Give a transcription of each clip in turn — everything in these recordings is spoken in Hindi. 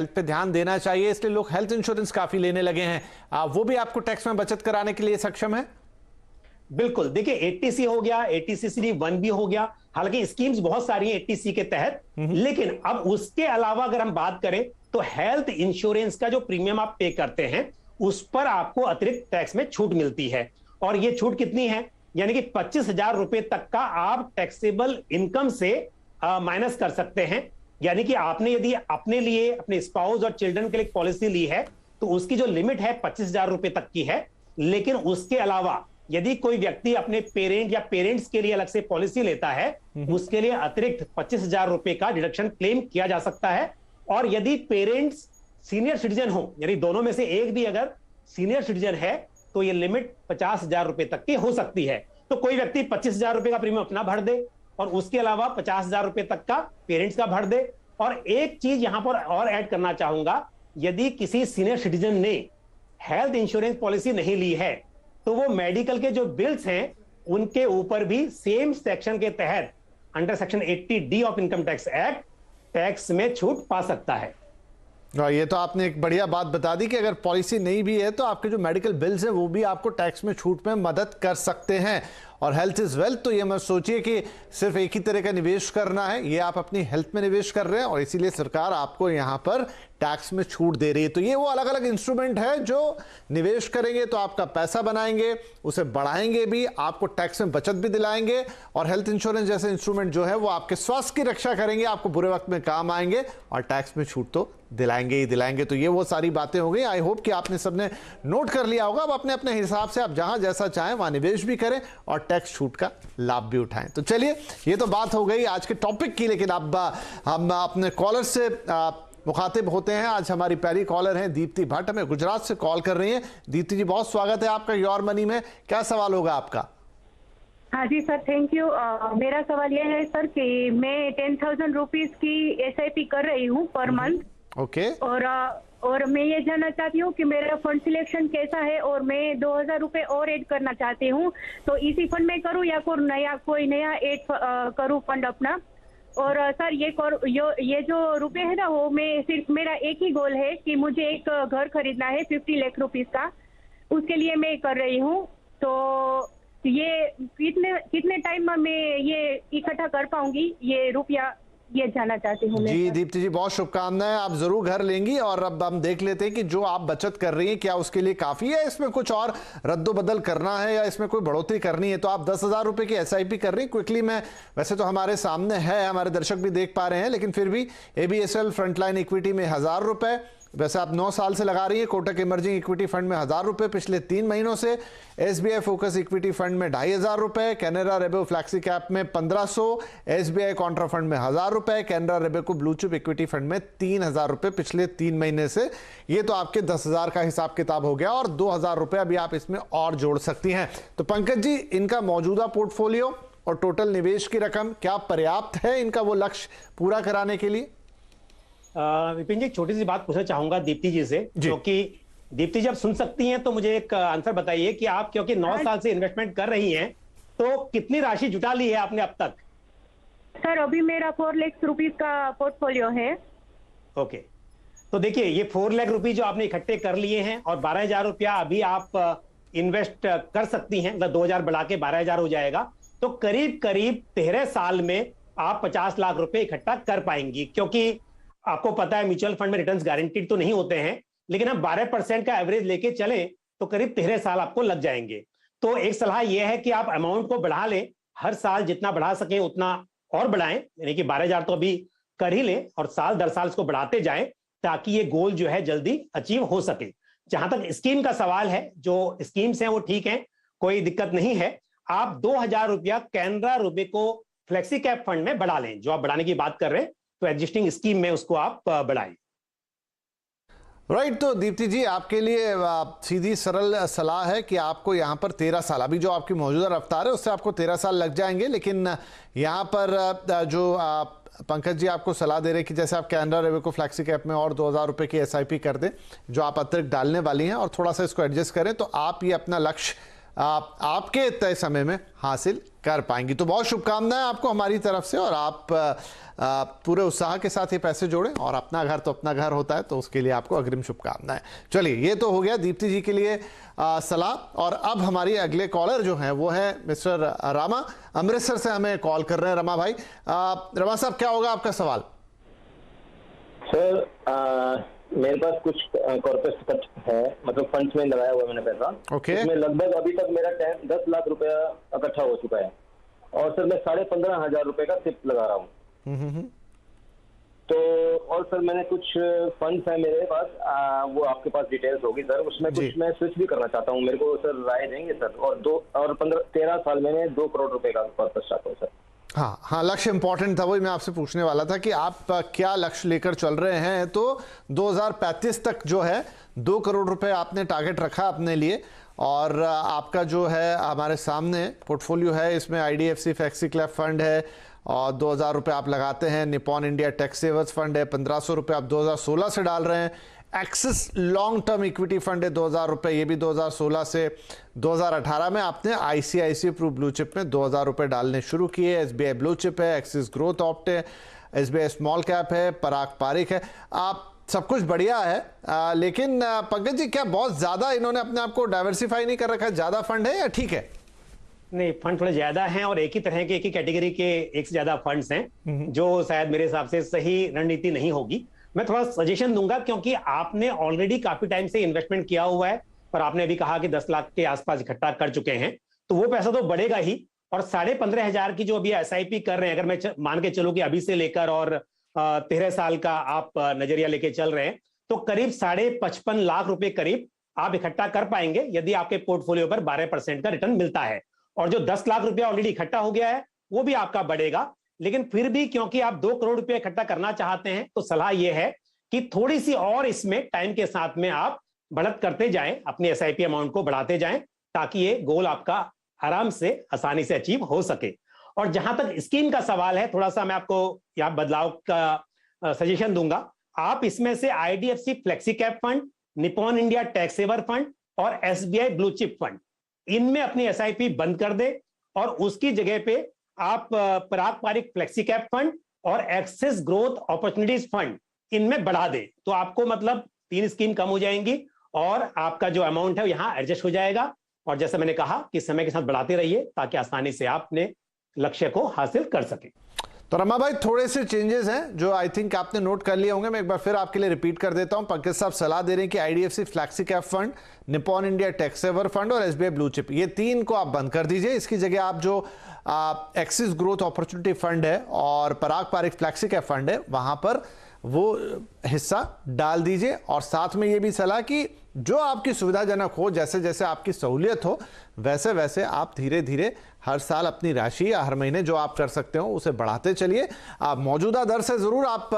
हेल्थ पे ध्यान देना चाहिए, इसलिए लोग हेल्थ इंश्योरेंस काफी लेने लगे हैं। वो भी आपको टैक्स में बचत कराने के लिए सक्षम है। बिल्कुल, देखिए एटीसी हो गया, एटीसी 1 भी हो गया। हालांकि स्कीम्स बहुत सारी हैं एटीसी के तहत, लेकिन अब उसके अलावा अगर हम बात करें तो हेल्थ इंश्योरेंस का जो प्रीमियम आप पे करते हैं उस पर आपको अतिरिक्त टैक्स में छूट मिलती है। और ये छूट कितनी है? यानी कि 25,000 रुपए तक का आप टैक्सेबल इनकम से माइनस कर सकते हैं। यानी कि आपने यदि अपने लिए, अपने स्पाउस और चिल्ड्रन के लिए पॉलिसी ली है तो उसकी जो लिमिट है 25,000 रुपए तक की है। लेकिन उसके अलावा यदि कोई व्यक्ति अपने पेरेंट या पेरेंट्स के लिए अलग से पॉलिसी लेता है, उसके लिए अतिरिक्त 25,000 रुपए का डिडक्शन क्लेम किया जा सकता है। और यदि पेरेंट्स सीनियर सिटीजन हो, यानी दोनों में से एक भी अगर सीनियर सिटीजन है, तो ये लिमिट 50,000 रुपए तक की हो सकती है। तो कोई व्यक्ति 25,000 रुपए का प्रीमियम अपना भर दे और उसके अलावा 50,000 रुपए तक का पेरेंट्स का भर दे। और एक चीज यहां पर और ऐड करना चाहूंगा, यदि किसी सीनियर सिटीजन ने हेल्थ इंश्योरेंस पॉलिसी नहीं ली है तो वो मेडिकल के जो बिल्स हैं उनके ऊपर भी सेम सेक्शन के तहत under section 80D of income tax act tax में छूट पा सकता है। ये तो आपने एक बढ़िया बात बता दी कि अगर पॉलिसी नहीं भी है तो आपके जो मेडिकल बिल्स हैं वो भी आपको टैक्स में छूट में मदद कर सकते हैं। और हेल्थ इज वेल्थ, तो ये मत सोचिए कि सिर्फ एक ही तरह का निवेश करना है, ये आप अपनी हेल्थ में निवेश कर रहे हैं और इसीलिए सरकार आपको यहाँ पर टैक्स में छूट दे रही है। तो ये वो अलग अलग इंस्ट्रूमेंट है जो निवेश करेंगे तो आपका पैसा बनाएंगे, उसे बढ़ाएंगे भी, आपको टैक्स में बचत भी दिलाएंगे। और हेल्थ इंश्योरेंस जैसे इंस्ट्रूमेंट जो है वो आपके स्वास्थ्य की रक्षा करेंगे, आपको बुरे वक्त में काम आएंगे और टैक्स में छूट तो दिलाएंगे ही दिलाएंगे। तो ये वो सारी बातें हो गई। आई होप कि आपने सबने नोट कर लिया होगा। अब अपने अपने हिसाब से आप जहां जैसा चाहें वहां निवेश भी करें और टैक्स छूट का लाभ भी उठाएं। तो चलिए, ये तो बात हो गई आज के टॉपिक की, लेकिन अब हम अपने कॉलर से मुखातिब होते हैं। आज हमारी पहली कॉलर हैं दीप्ति भट्ट, हमें गुजरात से कॉल कर रही हैं। दीप्ति जी, बहुत स्वागत है आपका योर मनी में। क्या सवाल होगा आपका? हाँ जी सर, थैंक यू। मेरा सवाल यह है सर कि मैं 10,000 रुपीज की SIP कर रही हूँ पर मंथ। ओके। और मैं ये जानना चाहती हूँ कि मेरा फंड सिलेक्शन कैसा है और मैं 2,000 रुपए और ऐड करना चाहती हूँ, तो इसी फंड में करूँ या कोई नया ऐड करूँ फंड अपना। और सर ये जो रुपए है ना, वो मैं सिर्फ, मेरा एक ही गोल है कि मुझे एक घर खरीदना है 50 लाख रुपीस का, उसके लिए मैं कर रही हूँ। तो ये कितने टाइम में मैं ये इकट्ठा कर पाऊंगी ये रुपया, ये जानना चाहती हूँ। जी दीप्ति जी, बहुत शुभकामनाएं, आप जरूर घर लेंगी। और अब हम देख लेते हैं कि जो आप बचत कर रही हैं क्या उसके लिए काफी है, इसमें कुछ और रद्दोबदल करना है या इसमें कोई बढ़ोतरी करनी है। तो आप 10,000 रुपए की SIP कर रही हैं। क्विकली मैं, वैसे तो हमारे सामने है, हमारे दर्शक भी देख पा रहे हैं, लेकिन फिर भी ABSL फ्रंटलाइन इक्विटी में 1,000 रुपए, वैसे आप 9 साल से लगा रही हैं। कोटक इमर्जिंग इक्विटी फंड में 1,000 रुपए पिछले 3 महीनों से, SBI फोकस इक्विटी फंड में 2,500 रुपए, कैनरा रेबो फ्लैक्सी कैप में 1,500, SBI कॉन्ट्रा फंड में 1,000 रुपए, कैनरा रेबो को ब्लू चिप इक्विटी फंड में 3,000 रुपए पिछले 3 महीने से। ये तो आपके 10,000 का हिसाब किताब हो गया और 2,000 रुपए अभी आप इसमें और जोड़ सकती हैं। तो पंकज जी, इनका मौजूदा पोर्टफोलियो और टोटल निवेश की रकम क्या पर्याप्त है इनका वो लक्ष्य पूरा कराने के लिए? विपिन जी, एक छोटी सी बात पूछना चाहूंगा दीप्ति जी से, क्योंकि दीप्ति जी आप सुन सकती हैं तो मुझे एक आंसर बताइए कि आप, क्योंकि 9 साल से इन्वेस्टमेंट कर रही हैं, तो कितनी राशि जुटा ली है आपने अब तक? सर अभी मेरा 4 लाख रुपीस का पोर्टफोलियो है। ओके, तो देखिए ये 4 लाख रुपए जो आपने इकट्ठे कर लिए हैं और 12,000 रुपया अभी आप इन्वेस्ट कर सकती हैं, मतलब 2,000 बढ़ा के 12,000 हो जाएगा। तो करीब करीब 13 साल में आप 50 लाख रुपए इकट्ठा कर पाएंगी। क्योंकि आपको पता है म्यूचुअल फंड में रिटर्न्स गारंटीड तो नहीं होते हैं, लेकिन हम 12% का एवरेज लेके चले तो करीब 13 साल आपको लग जाएंगे। तो एक सलाह यह है कि आप अमाउंट को बढ़ा लें, हर साल जितना बढ़ा सकें उतना और बढ़ाएं, यानी कि 12,000 तो अभी कर ही लें और साल दर साल इसको बढ़ाते जाएं, ताकि ये गोल जो है जल्दी अचीव हो सके। जहां तक स्कीम का सवाल है, जो स्कीम्स हैं वो ठीक हैं, कोई दिक्कत नहीं है। आप 2,000 रुपया कैनरा रुपए को फ्लेक्सी कैप फंड में बढ़ा लें, जो आप बढ़ाने की बात कर रहे हैं, तो एग्जिस्टिंग स्कीम में उसको आप बढ़ाएं। राइट। तो दीप्ति जी, आपके लिए सीधी सरल सलाह है कि आपको यहाँ पर 13 साल, अभी जो आपकी मौजूदा रफ्तार है उससे आपको 13 साल लग जाएंगे। लेकिन यहाँ पर जो पंकज जी आपको सलाह दे रहे हैं कि जैसे आप कैनरा रेबो को फ्लैक्सी कैप में और 2,000 रुपए की SIP कर दें, जो आप अतिरिक्त डालने वाली हैं, और थोड़ा सा इसको एडजस्ट करें, तो आप ये अपना लक्ष्य आपके तय समय में हासिल कर पाएंगी। तो बहुत शुभकामनाएं आपको हमारी तरफ से, और आप पूरे उत्साह के साथ ये पैसे जोड़ें, और अपना घर तो अपना घर होता है, तो उसके लिए आपको अग्रिम शुभकामनाएं। चलिए, ये तो हो गया दीप्ति जी के लिए सलाह। और अब हमारी अगले कॉलर जो हैं वो है मिस्टर रामा, अमृतसर से हमें कॉल कर रहे हैं। रमा भाई, रमा साहब, क्या होगा आपका सवाल? सर, मेरे पास कुछ कॉर्पोरेट है, मतलब फंड्स में लगाया हुआ मैंने पैसा। ओके। इसमें लगभग अभी तक मेरा 10 लाख रुपया इकट्ठा हो चुका है, और सर मैं 15,500 रुपए का सिप लगा रहा हूँ। तो और सर मैंने कुछ फंड्स है मेरे पास, वो आपके पास डिटेल्स होगी सर, उसमें कुछ मैं स्विच भी करना चाहता हूँ। मेरे को सर राय देंगे सर? और 13 साल में 2 करोड़ रुपए का कॉर्पस चाहता हूँ सर। हाँ, लक्ष्य इंपॉर्टेंट था, वही मैं आपसे पूछने वाला था कि आप क्या लक्ष्य लेकर चल रहे हैं। तो 2035 तक जो है 2 करोड़ रुपए आपने टारगेट रखा अपने लिए, और आपका जो है हमारे सामने पोर्टफोलियो है, इसमें IDFC फ्लेक्सी कैप फंड है, और 2,000 रुपए आप लगाते हैं। निपॉन इंडिया टैक्स सेवर्स फंड है, 1,500 रुपए आप 2016 से डाल रहे हैं। Axis long term equity fund है 2,000 रुपए, ये भी 2016 से। 2018 में आपने ICICI प्रू ब्लू चिप में 2,000 रुपए डालने शुरू किए। SBI ब्लू चिप है, एक्सिस ग्रोथ ऑप्ट है, SBI स्मॉल कैप है, पराग पारिक है। आप सब कुछ बढ़िया है, लेकिन पंकज जी, क्या बहुत ज्यादा इन्होंने अपने आप को डाइवर्सिफाई नहीं कर रखा है? ज्यादा फंड है या ठीक है? नहीं, फंड थोड़े ज्यादा हैं, और एक ही तरह के, एक ही कैटेगरी के एक से ज्यादा फंड्स हैं, जो शायद मेरे हिसाब से सही रणनीति नहीं होगी। मैं थोड़ा सजेशन दूंगा, क्योंकि आपने ऑलरेडी काफी टाइम से इन्वेस्टमेंट किया हुआ है, और आपने अभी कहा कि 10 लाख के आसपास इकट्ठा कर चुके हैं, तो वो पैसा तो बढ़ेगा ही। और 15,500 की जो अभी SIP कर रहे हैं, अगर मैं मान के चलूं कि अभी से लेकर और 13 साल का आप नजरिया लेके चल रहे हैं, तो करीब 55.5 लाख रुपए करीब आप इकट्ठा कर पाएंगे, यदि आपके पोर्टफोलियो पर 12% का रिटर्न मिलता है। और जो 10 लाख रुपया ऑलरेडी इकट्ठा हो गया है, वो भी आपका बढ़ेगा। लेकिन फिर भी क्योंकि आप 2 करोड़ रुपया इकट्ठा करना चाहते हैं, तो सलाह यह है कि थोड़ी सी और इसमें टाइम के साथ में आप बढ़त करते जाएं, अपनी SIP अमाउंट को बढ़ाते जाएं, ताकि ये गोल आपका आराम से, आसानी से अचीव हो सके। और जहां तक स्कीम का सवाल है, थोड़ा सा मैं आपको यहाँ बदलाव का सजेशन दूंगा। आप इसमें से IDFC flexi cap fund, Nippon India tax saver fund और SBI ब्लू चिप फंड, इनमें अपनी SIP बंद कर दे, और उसकी जगह पे आप पराग पारिक फ्लेक्सी कैप फंड और एक्सेस ग्रोथ अपॉर्चुनिटीज फंड इनमें बढ़ा दे। तो आपको मतलब 3 स्कीम कम हो जाएंगी, और आपका जो अमाउंट है यहाँ एडजस्ट हो जाएगा। और जैसे मैंने कहा कि समय के साथ बढ़ाते रहिए, ताकि आसानी से आप अपने लक्ष्य को हासिल कर सके। तो रमा भाई, थोड़े से चेंजेस हैं जो आई थिंक आपने नोट कर लिए होंगे। मैं एक बार फिर आपके लिए रिपीट कर देता हूं। पंकज साहब सलाह दे रहे हैं कि IDFC flexi cap fund, Nippon India tax saver fund और SBI ब्लू चिप, ये 3 को आप बंद कर दीजिए। इसकी जगह आप जो एक्सिस ग्रोथ अपॉर्चुनिटी फंड है और पराग पारिक फ्लेक्सी कैप फंड है, वहां पर वो हिस्सा डाल दीजिए। और साथ में ये भी सलाह कि जो आपकी सुविधाजनक हो, जैसे जैसे आपकी सहूलियत हो, वैसे वैसे आप धीरे धीरे हर साल अपनी राशि या हर महीने जो आप कर सकते हो उसे बढ़ाते चलिए। आप मौजूदा दर से जरूर आप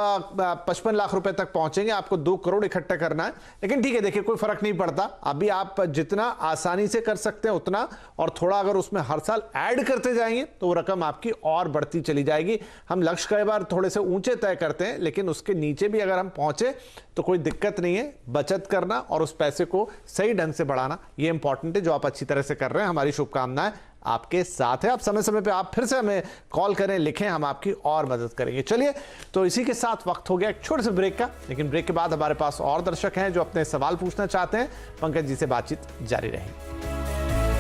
55 लाख रुपए तक पहुंचेंगे। आपको 2 करोड़ इकट्ठा करना है, लेकिन ठीक है, देखिए कोई फर्क नहीं पड़ता। अभी आप जितना आसानी से कर सकते हैं उतना, और थोड़ा अगर उसमें हर साल ऐड करते जाएंगे तो वो रकम आपकी और बढ़ती चली जाएगी। हम लक्ष्य कई बार थोड़े से ऊंचे तय करते हैं, लेकिन उसके नीचे भी अगर हम पहुंचे तो कोई दिक्कत नहीं है। बचत करना और उस पैसे को सही ढंग से बढ़ाना, ये इंपॉर्टेंट है, जो आप अच्छी तरह से कर रहे हैं। हमारी शुभकामनाएं आपके साथ है। आप समय समय पे आप फिर से हमें कॉल करें, लिखें, हम आपकी और मदद करेंगे। चलिए, तो इसी के साथ वक्त हो गया एक छोटे से ब्रेक का, लेकिन ब्रेक के बाद हमारे पास और दर्शक हैं जो अपने सवाल पूछना चाहते हैं। पंकज जी से बातचीत जारी रहेगी।